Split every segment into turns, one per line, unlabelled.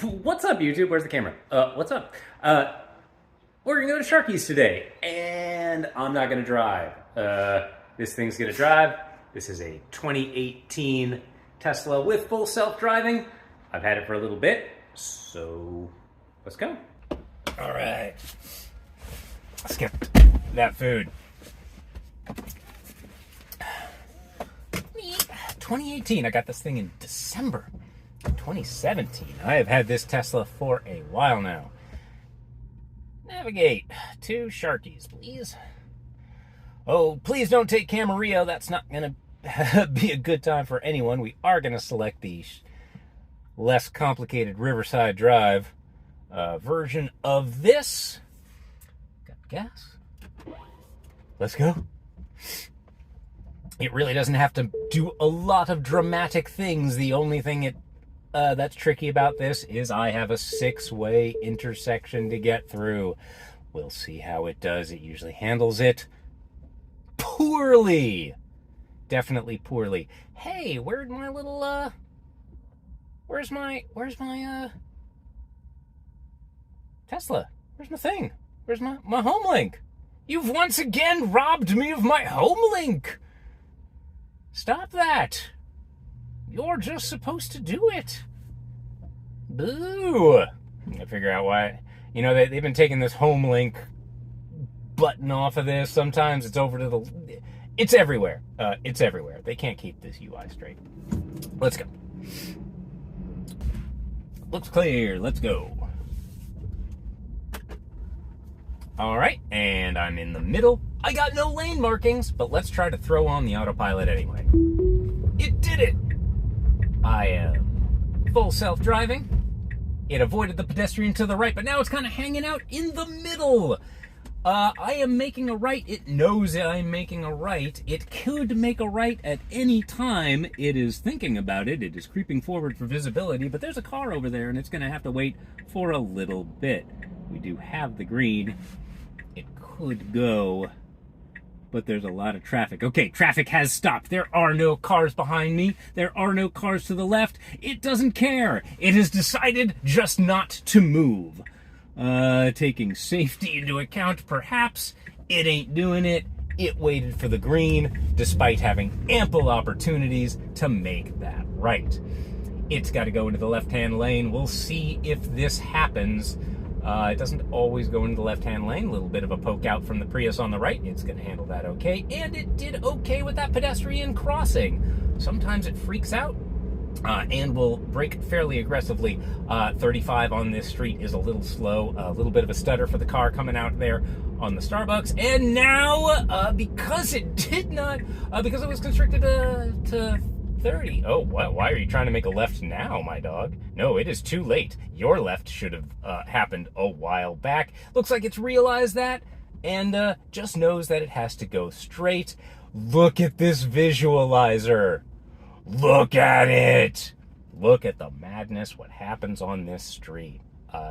What's up, YouTube? Where's the camera? What's up? We're gonna go to Sharky's today, and I'm not gonna drive. This thing's gonna drive. This is a 2018 Tesla with full self-driving. I've had it for a little bit, so let's go. All right, let's get that food. 2018, I got this thing in December 2017. I have had this Tesla for a while now. Navigate to Sharky's, please. Oh, please don't take Camarillo. That's not going to be a good time for anyone. We are going to select the less complicated Riverside Drive version of this. Got gas. Let's go. It really doesn't have to do a lot of dramatic things. The only thing that's tricky about this is I have a 6-way intersection to get through. We'll see how it does. It usually handles it poorly. Definitely poorly. Hey, where'd my little, where's my Tesla? Where's my thing? Where's my home link? You've once again robbed me of my home link. Stop that. You're just supposed to do it. Boo. I figure out why. You know, they've been taking this home link button off of this. Sometimes it's over to the... It's everywhere. It's everywhere. They can't keep this UI straight. Let's go. Looks clear. Let's go. All right, and I'm in the middle. I got no lane markings, but let's try to throw on the autopilot anyway. It did it! I am full self-driving. It avoided the pedestrian to the right, but now it's kind of hanging out in the middle. I am making a right. It knows I'm making a right. It could make a right at any time. It is thinking about it. It is creeping forward for visibility, but there's a car over there, and it's going to have to wait for a little bit. We do have the green. It could go, but there's a lot of traffic. Okay, traffic has stopped. There are no cars behind me. There are no cars to the left. It doesn't care. It has decided just not to move. Taking safety into account, perhaps. It ain't doing it. It waited for the green, despite having ample opportunities to make that right. It's got to go into the left-hand lane. We'll see if this happens. It doesn't always go into the left-hand lane. A little bit of a poke out from the Prius on the right. It's going to handle that okay. And it did okay with that pedestrian crossing. Sometimes it freaks out and will brake fairly aggressively. 35 on this street is a little slow. A little bit of a stutter for the car coming out there on the Starbucks. And now, because it did not, because it was constricted to 30. Oh, why are you trying to make a left now, my dog? No, it is too late. Your left should have happened a while back. Looks like it's realized that and just knows that it has to go straight. Look at this visualizer. Look at it. Look at the madness, what happens on this street.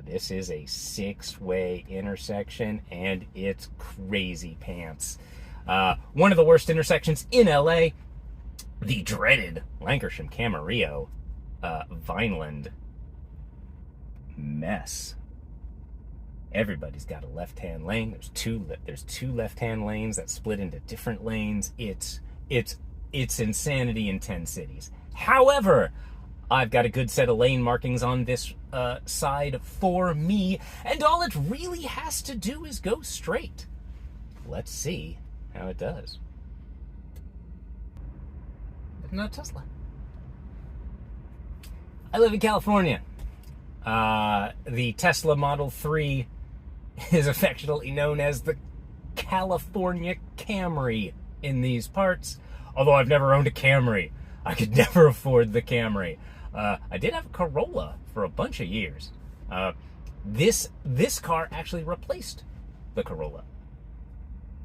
This is a 6-way intersection, and it's crazy pants. One of the worst intersections in LA. The dreaded Lancashire Camarillo Vineland mess. Everybody's got a left-hand lane. There's two left-hand lanes that split into different lanes. It's insanity in 10 cities. However, I've got a good set of lane markings on this side for me, and all it really has to do is go straight. Let's see how it does. Not Tesla. I live in California. The Tesla Model 3 is affectionately known as the California Camry in these parts. Although I've never owned a Camry. I could never afford the Camry. I did have a Corolla for a bunch of years. This car actually replaced the Corolla.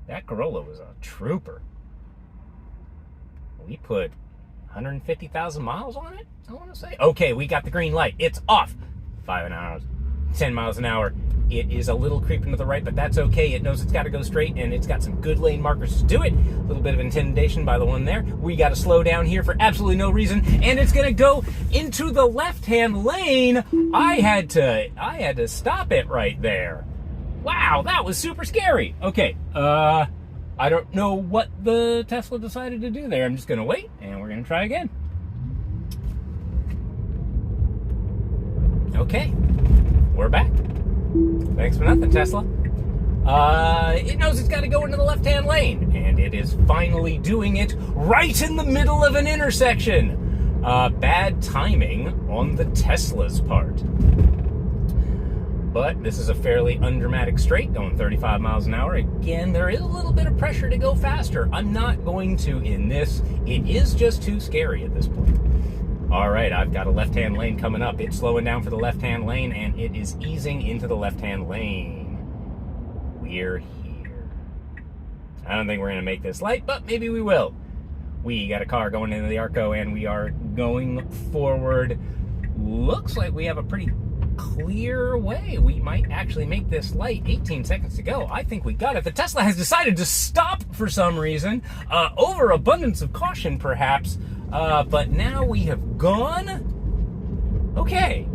That Corolla was a trooper. We put 150,000 miles on it, I want to say. Okay, we got the green light. It's off. 5 miles an hour, 10 miles an hour. It is a little creeping to the right, but that's okay. It knows it's got to go straight, and it's got some good lane markers to do it. A little bit of intimidation by the one there. We got to slow down here for absolutely no reason, and it's going to go into the left-hand lane. I had to stop it right there. Wow, that was super scary. Okay, I don't know what the Tesla decided to do there. I'm just going to wait, and we're going to try again. Okay, we're back. Thanks for nothing, Tesla. It knows it's got to go into the left-hand lane, and it is finally doing it right in the middle of an intersection. Bad timing on the Tesla's part. But this is a fairly undramatic straight, going 35 miles an hour. Again, there is a little bit of pressure to go faster. I'm not going to in this. It is just too scary at this point. All right, I've got a left-hand lane coming up. It's slowing down for the left-hand lane, and it is easing into the left-hand lane. We're here. I don't think we're going to make this light, but maybe we will. We got a car going into the Arco, and we are going forward. Looks like we have a pretty clear way. We might actually make this light. 18 seconds to go. I think we got it. The Tesla has decided to stop for some reason. Overabundance of caution, perhaps. But now we have gone. Okay.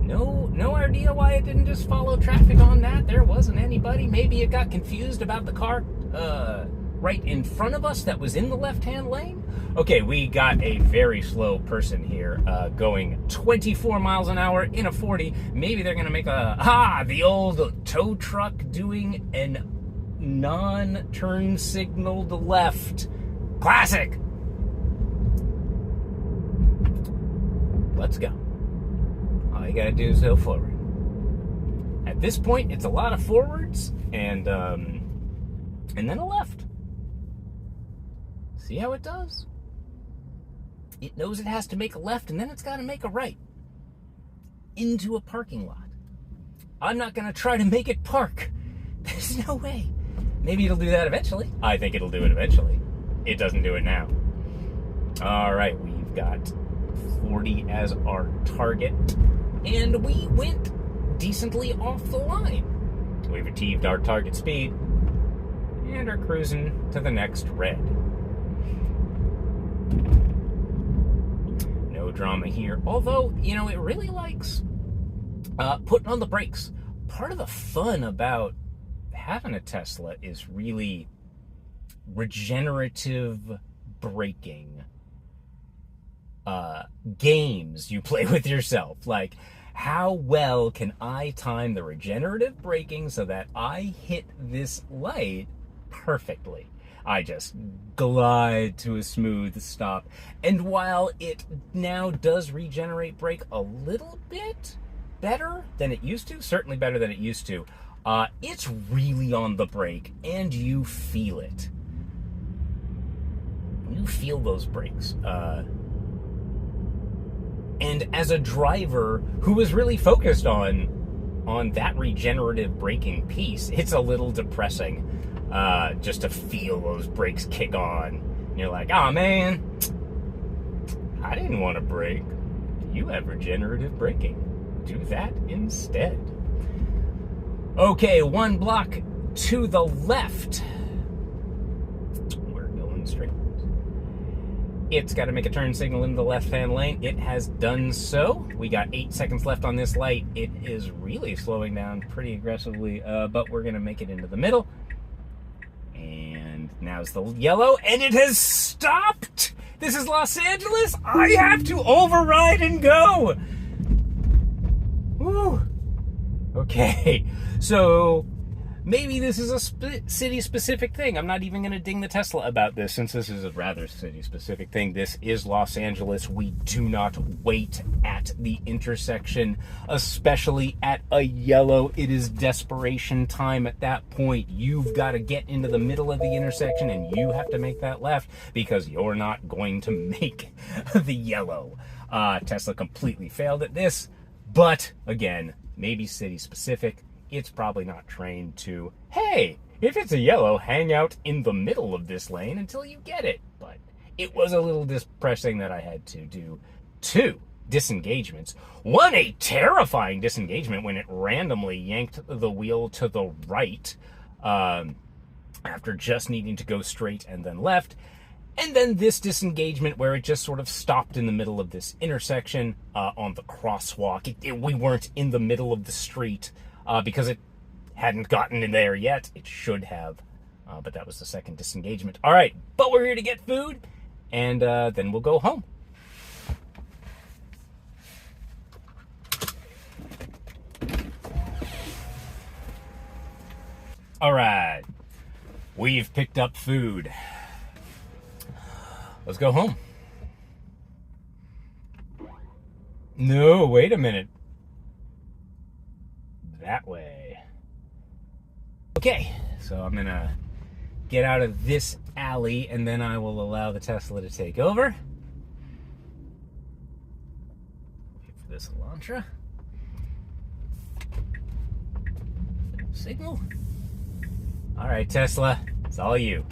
No idea why it didn't just follow traffic on that. There wasn't anybody. Maybe it got confused about the car right in front of us that was in the left-hand lane. Okay, we got a very slow person here going 24 miles an hour in a 40. Maybe they're going to make the old tow truck doing an non-turn signal to left. Classic. Let's go. All you gotta do is go forward. At this point, it's a lot of forwards and then a left. See how it does? It knows it has to make a left, and then it's got to make a right into a parking lot. I'm not gonna try to make it park. There's no way. Maybe it'll do that eventually. I think it'll do it eventually. It doesn't do it now. All right, we've got 40 as our target, and we went decently off the line. We've achieved our target speed and are cruising to the next red. No drama here, although, you know, it really likes putting on the brakes. Part of the fun about having a Tesla is really regenerative braking games you play with yourself. Like, how well can I time the regenerative braking so that I hit this light perfectly? I just glide to a smooth stop. And while it now does regenerate brake a little bit better than it used to, certainly better than it used to, it's really on the brake, and you feel it. You feel those brakes. And as a driver who is really focused on that regenerative braking piece, it's a little depressing just to feel those brakes kick on. And you're like, oh man, I didn't want to brake. You have regenerative braking. Do that instead. Okay, one block to the left. We're going straight. It's got to make a turn signal into the left-hand lane. It has done so. We got 8 seconds left on this light. It is really slowing down pretty aggressively, but we're going to make it into the middle. And now's the yellow, and it has stopped! This is Los Angeles! I have to override and go! Woo! Okay, so maybe this is a city-specific thing. I'm not even going to ding the Tesla about this, since this is a rather city-specific thing. This is Los Angeles. We do not wait at the intersection, especially at a yellow. It is desperation time at that point. You've got to get into the middle of the intersection, and you have to make that left, because you're not going to make the yellow. Tesla completely failed at this, but again, maybe city-specific. It's probably not trained to, hey, if it's a yellow, hang out in the middle of this lane until you get it. But it was a little depressing that I had to do 2 disengagements. One, a terrifying disengagement when it randomly yanked the wheel to the right after just needing to go straight and then left. And then this disengagement where it just sort of stopped in the middle of this intersection on the crosswalk. We weren't in the middle of the street because it hadn't gotten in there yet. It should have, but that was the second disengagement. All right, but we're here to get food, and then we'll go home. All right, we've picked up food. Let's go home. No, wait a minute. That way. Okay, so I'm gonna get out of this alley and then I will allow the Tesla to take over. Wait for this Elantra. Signal. All right, Tesla, it's all you.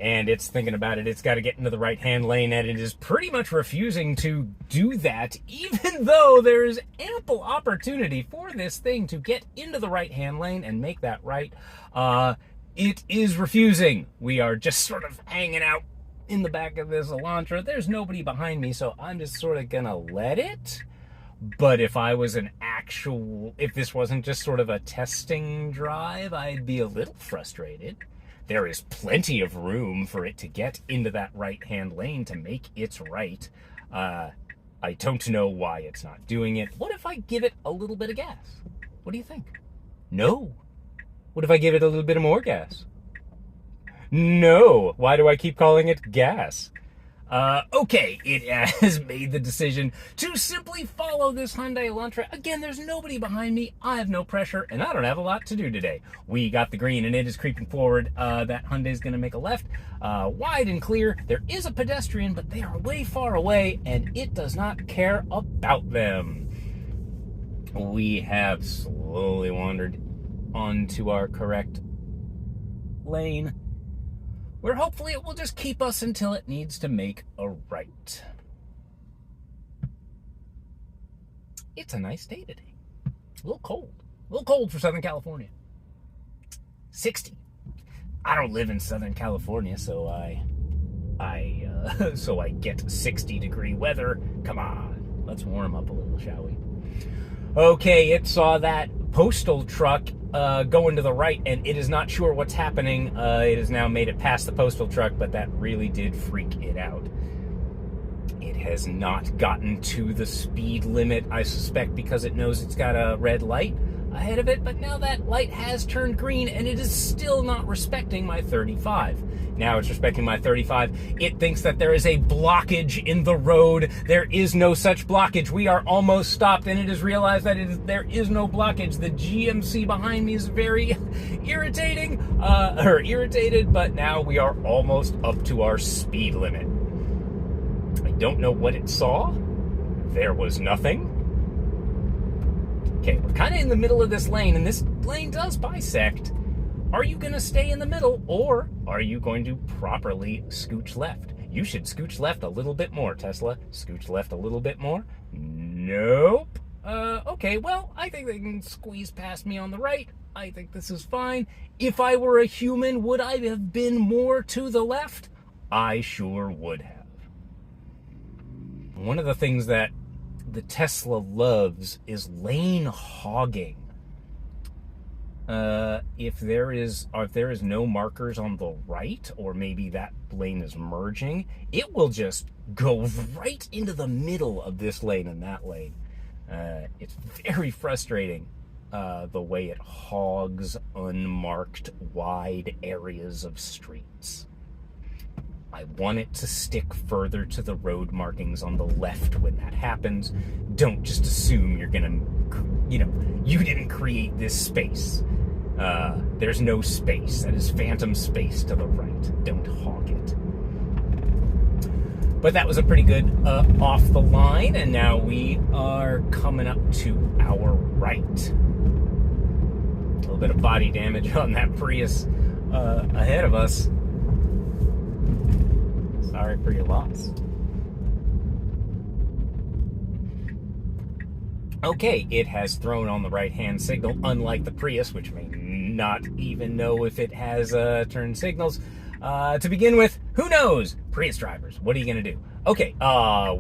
And it's thinking about it. It's got to get into the right-hand lane, and it is pretty much refusing to do that, even though there is ample opportunity for this thing to get into the right-hand lane and make that right. It is refusing. We are just sort of hanging out in the back of this Elantra. There's nobody behind me, so I'm just sort of gonna let it. But if I was if this wasn't just sort of a testing drive, I'd be a little frustrated. There is plenty of room for it to get into that right-hand lane to make its right. I don't know why it's not doing it. What if I give it a little bit of gas? What do you think? No. What if I give it a little bit of more gas? No. Why do I keep calling it gas? Okay, it has made the decision to simply follow this Hyundai Elantra. Again, there's nobody behind me. I have no pressure, and I don't have a lot to do today. We got the green, and it is creeping forward. That Hyundai's going to make a left, wide and clear. There is a pedestrian, but they are way far away, and it does not care about them. We have slowly wandered onto our correct lane, where hopefully it will just keep us until it needs to make a right. It's a nice day today. A little cold for Southern California. 60. I don't live in Southern California, so I get 60-degree weather. Come on, let's warm up a little, shall we? Okay, it saw that postal truck going to the right, and it is not sure what's happening. It has now made it past the postal truck, but that really did freak it out. It has not gotten to the speed limit, I suspect, because it knows it's got a red light ahead of it, but now that light has turned green, and it is still not respecting my 35. Now it's respecting my 35. It thinks that there is a blockage in the road. There is no such blockage. We are almost stopped, and it has realized that there is no blockage. The GMC behind me is very irritated, but now we are almost up to our speed limit. I don't know what it saw. There was nothing. Okay, we're kind of in the middle of this lane, and this lane does bisect. Are you going to stay in the middle, or are you going to properly scooch left? You should scooch left a little bit more, Tesla. Scooch left a little bit more. Nope. Okay, well, I think they can squeeze past me on the right. I think this is fine. If I were a human, would I have been more to the left? I sure would have. One of the things that the Tesla loves is lane hogging. If there is no markers on the right, or maybe that lane is merging, it will just go right into the middle of this lane and that lane. It's very frustrating, the way it hogs unmarked wide areas of streets. I want it to stick further to the road markings on the left when that happens. Don't just assume you're gonna, you didn't create this space. There's no space. That is phantom space to the right. Don't hog it. But that was a pretty good off the line, and now we are coming up to our right. A little bit of body damage on that Prius ahead of us. Sorry for your loss. Okay, it has thrown on the right-hand signal, unlike the Prius, which may not even know if it has turn signals. To begin with, who knows? Prius drivers, what are you going to do? Okay,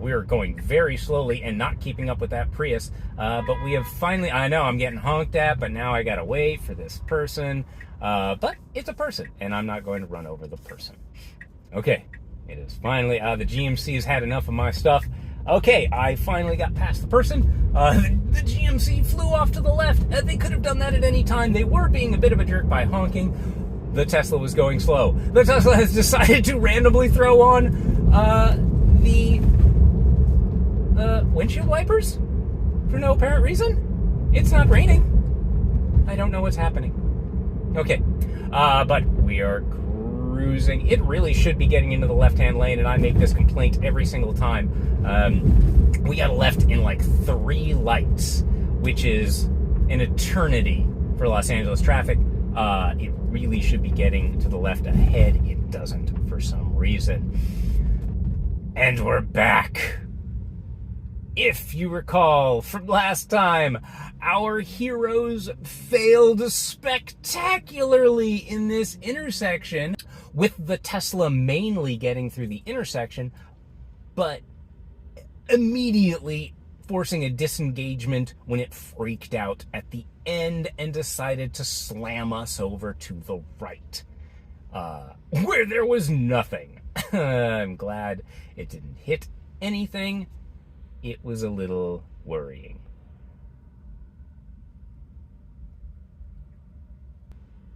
we're going very slowly and not keeping up with that Prius, but we have finally, I know I'm getting honked at, but now I got to wait for this person. But it's a person, and I'm not going to run over the person. Okay, it is finally, the GMC has had enough of my stuff. Okay, I finally got past the person. The GMC flew off to the left. They could have done that at any time. They were being a bit of a jerk by honking. The Tesla was going slow. The Tesla has decided to randomly throw on the windshield wipers for no apparent reason. It's not raining. I don't know what's happening. Okay, but we are cruising. It really should be getting into the left-hand lane, and I make this complaint every single time. We got left in like 3 lights, which is an eternity for Los Angeles traffic. It really should be getting to the left ahead. It doesn't for some reason. And we're back. If you recall from last time, our heroes failed spectacularly in this intersection, with the Tesla mainly getting through the intersection, but immediately forcing a disengagement when it freaked out at the end and decided to slam us over to the right, where there was nothing. I'm glad it didn't hit anything. It was a little worrying.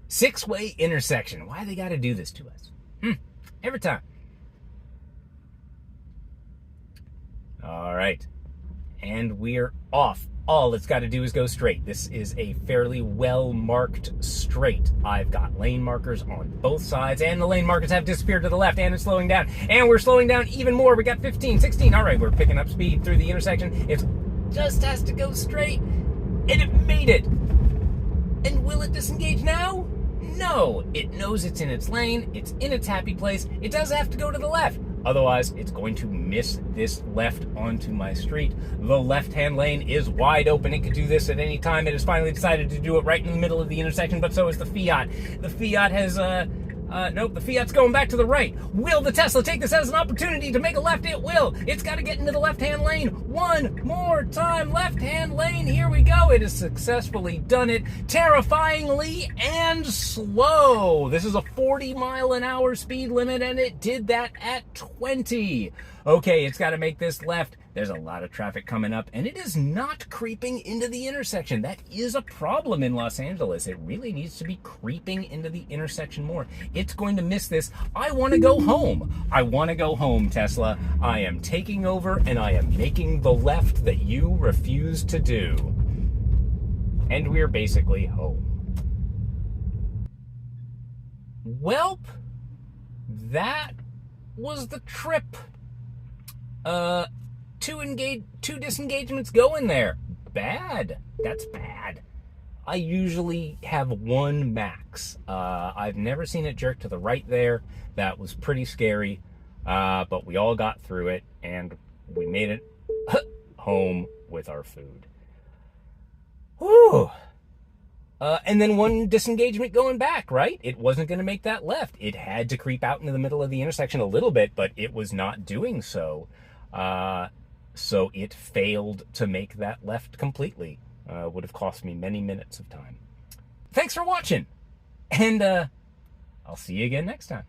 Six-way intersection. Why they gotta do this to us? Every time. All right. And we're off. All it's got to do is go straight. This is a fairly well-marked straight. I've got lane markers on both sides, and the lane markers have disappeared to the left, and it's slowing down. And we're slowing down even more. We got 15, 16. All right, we're picking up speed through the intersection. It just has to go straight, and it made it. And will it disengage now? No. It knows it's in its lane. It's in its happy place. It does have to go to the left. Otherwise, it's going to miss this left onto my street. The left-hand lane is wide open. It could do this at any time. It has finally decided to do it right in the middle of the intersection, but so is the Fiat. The Fiat has, nope, the Fiat's going back to the right. Will the Tesla take this as an opportunity to make a left? It will. It's got to get into the left-hand lane. One more time. Left-hand lane. Here we go. It has successfully done it terrifyingly and slow. This is a 40-mile-an-hour speed limit, and it did that at 20. Okay, it's got to make this left. There's a lot of traffic coming up, and it is not creeping into the intersection. That is a problem in Los Angeles. It really needs to be creeping into the intersection more. It's going to miss this. I want to go home. I want to go home, Tesla. I am taking over, and I am making the left that you refuse to do. And we're basically home. Welp, that was the trip. Two disengagements going there. Bad. That's bad. I usually have 1 max. I've never seen it jerk to the right there. That was pretty scary. But we all got through it, and we made it home with our food. Whew. And then 1 disengagement going back, right? It wasn't going to make that left. It had to creep out into the middle of the intersection a little bit, but it was not doing so. So it failed to make that left completely. Would have cost me many minutes of time. Thanks for watching, and I'll see you again next time.